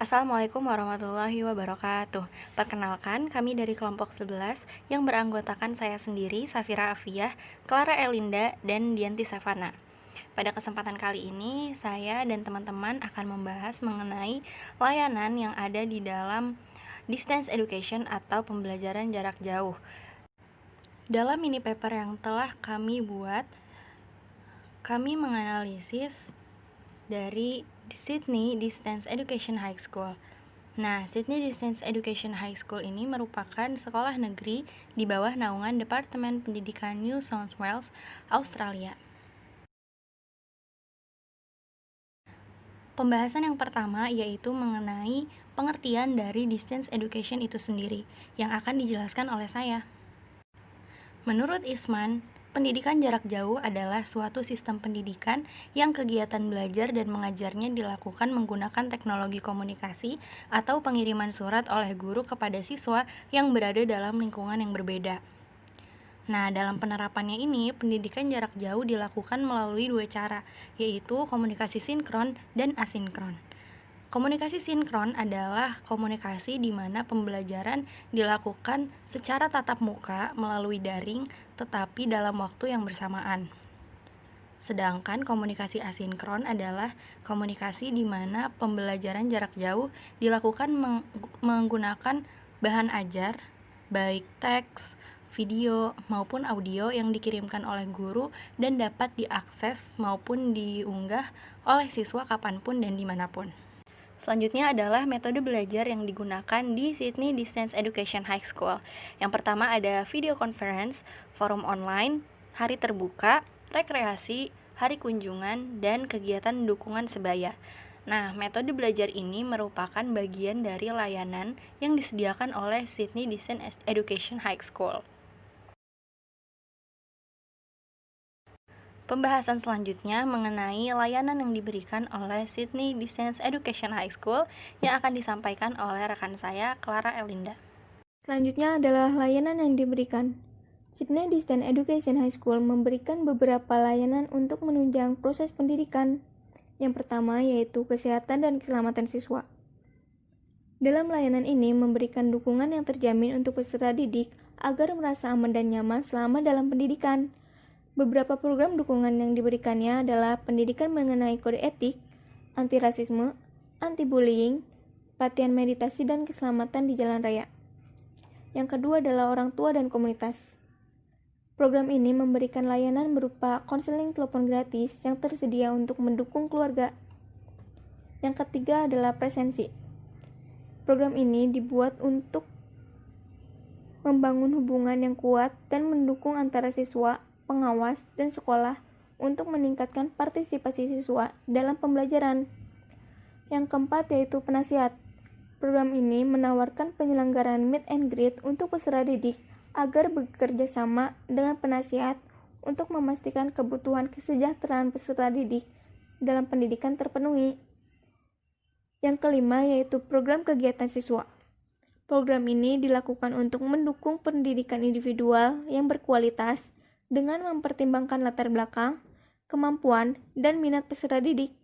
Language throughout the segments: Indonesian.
Assalamualaikum warahmatullahi wabarakatuh. Perkenalkan, kami dari kelompok 11 yang beranggotakan saya sendiri, Safira Afiyah, Clara Elinda, dan Dianti Savana. Pada kesempatan kali ini, saya dan teman-teman akan membahas mengenai layanan yang ada di dalam distance education atau pembelajaran jarak jauh. Dalam mini paper yang telah kami buat, kami menganalisis dari Sydney Distance Education High School. Nah, Sydney Distance Education High School ini merupakan sekolah negeri di bawah naungan Departemen Pendidikan New South Wales, Australia. Pembahasan yang pertama yaitu mengenai pengertian dari distance education itu sendiri, yang akan dijelaskan oleh saya. Menurut Isman, pendidikan jarak jauh adalah suatu sistem pendidikan yang kegiatan belajar dan mengajarnya dilakukan menggunakan teknologi komunikasi atau pengiriman surat oleh guru kepada siswa yang berada dalam lingkungan yang berbeda. Nah, dalam penerapannya ini, pendidikan jarak jauh dilakukan melalui dua cara, yaitu komunikasi sinkron dan asinkron. Komunikasi sinkron adalah komunikasi di mana pembelajaran dilakukan secara tatap muka melalui daring, tetapi dalam waktu yang bersamaan. Sedangkan komunikasi asinkron adalah komunikasi di mana pembelajaran jarak jauh dilakukan menggunakan bahan ajar, baik teks, video, maupun audio yang dikirimkan oleh guru dan dapat diakses maupun diunggah oleh siswa kapanpun dan dimanapun. Selanjutnya adalah metode belajar yang digunakan di Sydney Distance Education High School. Yang pertama ada video conference, forum online, hari terbuka, rekreasi, hari kunjungan, dan kegiatan dukungan sebaya. Nah, metode belajar ini merupakan bagian dari layanan yang disediakan oleh Sydney Distance Education High School. Pembahasan selanjutnya mengenai layanan yang diberikan oleh Sydney Distance Education High School yang akan disampaikan oleh rekan saya, Clara Elinda. Selanjutnya adalah layanan yang diberikan. Sydney Distance Education High School memberikan beberapa layanan untuk menunjang proses pendidikan. Yang pertama yaitu kesehatan dan keselamatan siswa. Dalam layanan ini memberikan dukungan yang terjamin untuk peserta didik agar merasa aman dan nyaman selama dalam pendidikan. Beberapa program dukungan yang diberikannya adalah pendidikan mengenai kode etik, anti-rasisme, anti-bullying, pelatihan meditasi dan keselamatan di jalan raya. Yang kedua adalah orang tua dan komunitas. Program ini memberikan layanan berupa konseling telepon gratis yang tersedia untuk mendukung keluarga. Yang ketiga adalah presensi. Program ini dibuat untuk membangun hubungan yang kuat dan mendukung antara siswa, pengawas, dan sekolah untuk meningkatkan partisipasi siswa dalam pembelajaran. Yang keempat yaitu penasihat. Program ini menawarkan penyelenggaraan meet and greet untuk peserta didik agar bekerja sama dengan penasihat untuk memastikan kebutuhan kesejahteraan peserta didik dalam pendidikan terpenuhi. Yang kelima yaitu program kegiatan siswa. Program ini dilakukan untuk mendukung pendidikan individual yang berkualitas dengan mempertimbangkan latar belakang, kemampuan, dan minat peserta didik.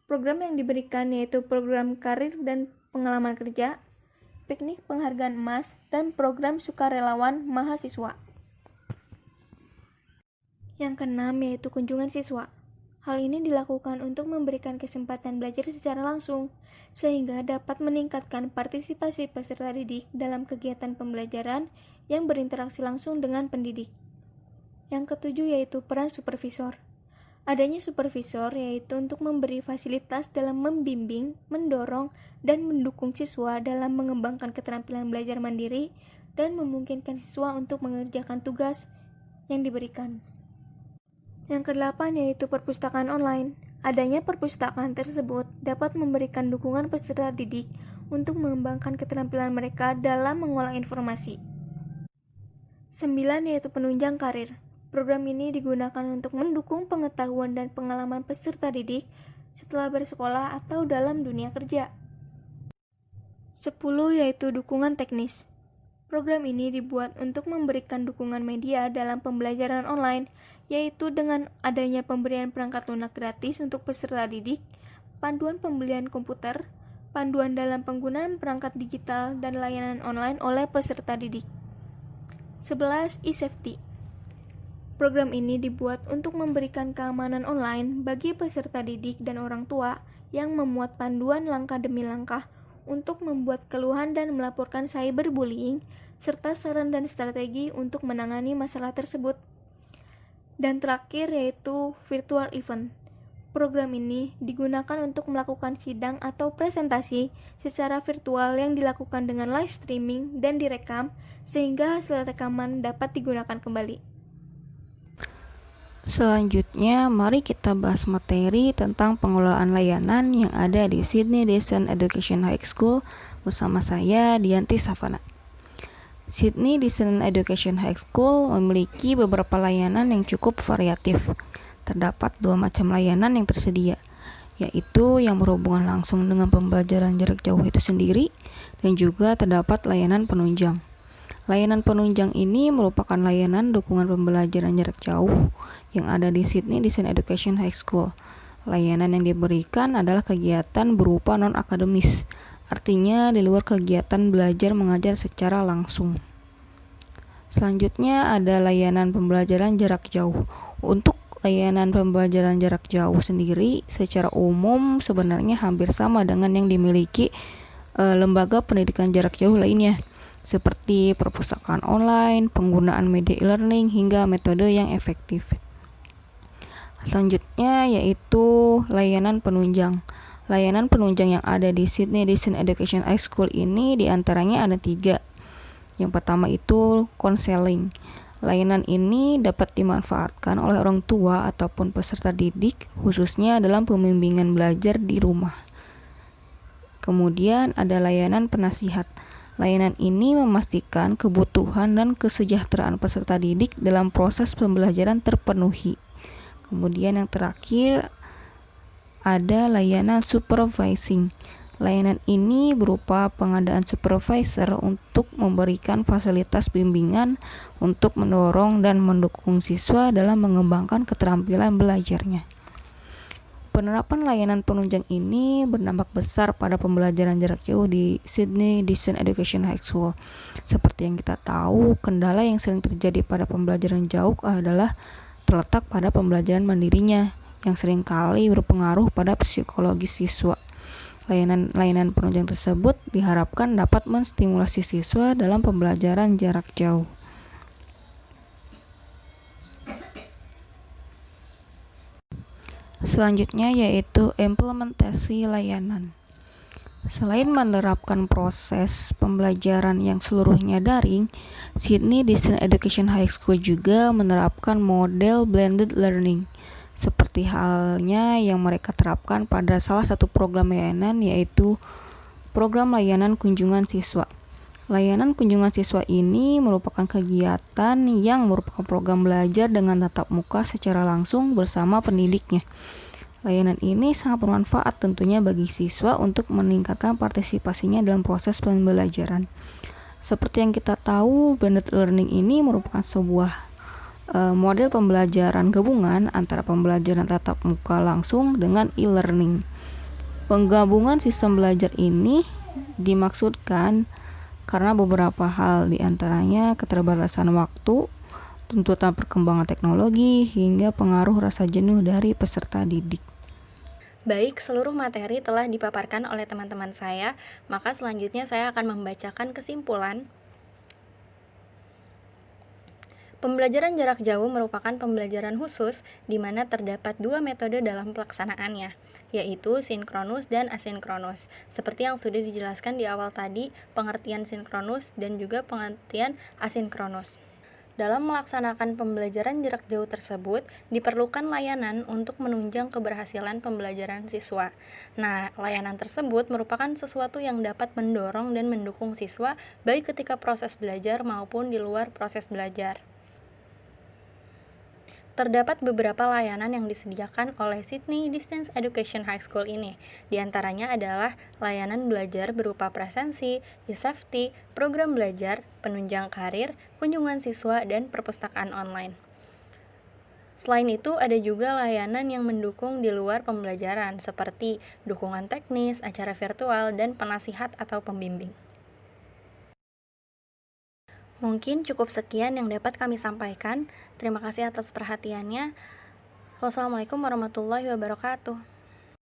Program yang diberikan yaitu program karir dan pengalaman kerja, piknik penghargaan emas, dan program sukarelawan mahasiswa. Yang keenam yaitu kunjungan siswa. Hal ini dilakukan untuk memberikan kesempatan belajar secara langsung, sehingga dapat meningkatkan partisipasi peserta didik dalam kegiatan pembelajaran yang berinteraksi langsung dengan pendidik. Yang ketujuh yaitu peran supervisor. Adanya supervisor yaitu untuk memberi fasilitas dalam membimbing, mendorong, dan mendukung siswa dalam mengembangkan keterampilan belajar mandiri dan memungkinkan siswa untuk mengerjakan tugas yang diberikan. Yang kedelapan yaitu perpustakaan online. Adanya perpustakaan tersebut dapat memberikan dukungan peserta didik untuk mengembangkan keterampilan mereka dalam mengolah informasi. 9 yaitu penunjang karir. Program ini digunakan untuk mendukung pengetahuan dan pengalaman peserta didik setelah bersekolah atau dalam dunia kerja. 10 yaitu dukungan teknis. Program ini dibuat untuk memberikan dukungan media dalam pembelajaran online, yaitu dengan adanya pemberian perangkat lunak gratis untuk peserta didik, panduan pembelian komputer, panduan dalam penggunaan perangkat digital dan layanan online oleh peserta didik. 11. E-Safety. Program ini dibuat untuk memberikan keamanan online bagi peserta didik dan orang tua yang memuat panduan langkah demi langkah untuk membuat keluhan dan melaporkan cyberbullying, serta saran dan strategi untuk menangani masalah tersebut. Dan terakhir yaitu virtual event. Program ini digunakan untuk melakukan sidang atau presentasi secara virtual yang dilakukan dengan live streaming dan direkam sehingga hasil rekaman dapat digunakan kembali. Selanjutnya, mari kita bahas materi tentang pengelolaan layanan yang ada di Sydney Dixon Education High School bersama saya, Dianti Savana. Sydney Dixon Education High School memiliki beberapa layanan yang cukup variatif. Terdapat 2 macam layanan yang tersedia, yaitu yang berhubungan langsung dengan pembelajaran jarak jauh itu sendiri, dan juga terdapat layanan penunjang. Layanan penunjang ini merupakan layanan dukungan pembelajaran jarak jauh yang ada di Sydney Dixon Education High School. Layanan yang diberikan adalah kegiatan berupa non-akademis, artinya di luar kegiatan belajar mengajar secara langsung. Selanjutnya ada layanan pembelajaran jarak jauh. Untuk layanan pembelajaran jarak jauh sendiri secara umum sebenarnya hampir sama dengan yang dimiliki lembaga pendidikan jarak jauh lainnya, seperti perpustakaan online, penggunaan media e-learning, hingga metode yang efektif. Selanjutnya yaitu layanan penunjang. Layanan penunjang yang ada di Sydney Dixon Education High School ini diantaranya ada 3. Yang pertama itu konseling. Layanan ini dapat dimanfaatkan oleh orang tua ataupun peserta didik, khususnya dalam pembimbingan belajar di rumah. Kemudian ada layanan penasihat. Layanan ini memastikan kebutuhan dan kesejahteraan peserta didik dalam proses pembelajaran terpenuhi. Kemudian yang terakhir ada layanan supervising. Layanan ini berupa pengadaan supervisor untuk memberikan fasilitas bimbingan untuk mendorong dan mendukung siswa dalam mengembangkan keterampilan belajarnya. Penerapan layanan penunjang ini berdampak besar pada pembelajaran jarak jauh di Sydney Dixon Education High School. Seperti yang kita tahu, kendala yang sering terjadi pada pembelajaran jauh adalah terletak pada pembelajaran mandirinya, yang seringkali berpengaruh pada psikologi siswa. Layanan penunjang tersebut diharapkan dapat menstimulasi siswa dalam pembelajaran jarak jauh. Selanjutnya yaitu implementasi layanan. Selain menerapkan proses pembelajaran yang seluruhnya daring, Sydney Dixon Education High School juga menerapkan model blended learning, seperti halnya yang mereka terapkan pada salah satu program layanan, yaitu program layanan kunjungan siswa. Layanan kunjungan siswa ini merupakan kegiatan yang merupakan program belajar dengan tatap muka secara langsung bersama pendidiknya. Layanan ini sangat bermanfaat tentunya bagi siswa untuk meningkatkan partisipasinya dalam proses pembelajaran. Seperti yang kita tahu, blended learning ini merupakan sebuah model pembelajaran gabungan antara pembelajaran tatap muka langsung dengan e-learning. Penggabungan sistem belajar ini dimaksudkan karena beberapa hal, diantaranya keterbatasan waktu, tuntutan perkembangan teknologi, hingga pengaruh rasa jenuh dari peserta didik. Baik, seluruh materi telah dipaparkan oleh teman-teman saya, maka selanjutnya saya akan membacakan kesimpulan. Pembelajaran jarak jauh merupakan pembelajaran khusus di mana terdapat 2 metode dalam pelaksanaannya, yaitu sinkronus dan asinkronus. Seperti yang sudah dijelaskan di awal tadi, pengertian sinkronus dan juga pengertian asinkronus. Dalam melaksanakan pembelajaran jarak jauh tersebut, diperlukan layanan untuk menunjang keberhasilan pembelajaran siswa. Nah, layanan tersebut merupakan sesuatu yang dapat mendorong dan mendukung siswa baik ketika proses belajar maupun di luar proses belajar. Terdapat beberapa layanan yang disediakan oleh Sydney Dixon Education High School ini. Di antaranya adalah layanan belajar berupa presensi, e-safety, program belajar, penunjang karir, kunjungan siswa, dan perpustakaan online. Selain itu, ada juga layanan yang mendukung di luar pembelajaran, seperti dukungan teknis, acara virtual, dan penasihat atau pembimbing. Mungkin cukup sekian yang dapat kami sampaikan. Terima kasih atas perhatiannya. Wassalamualaikum warahmatullahi wabarakatuh.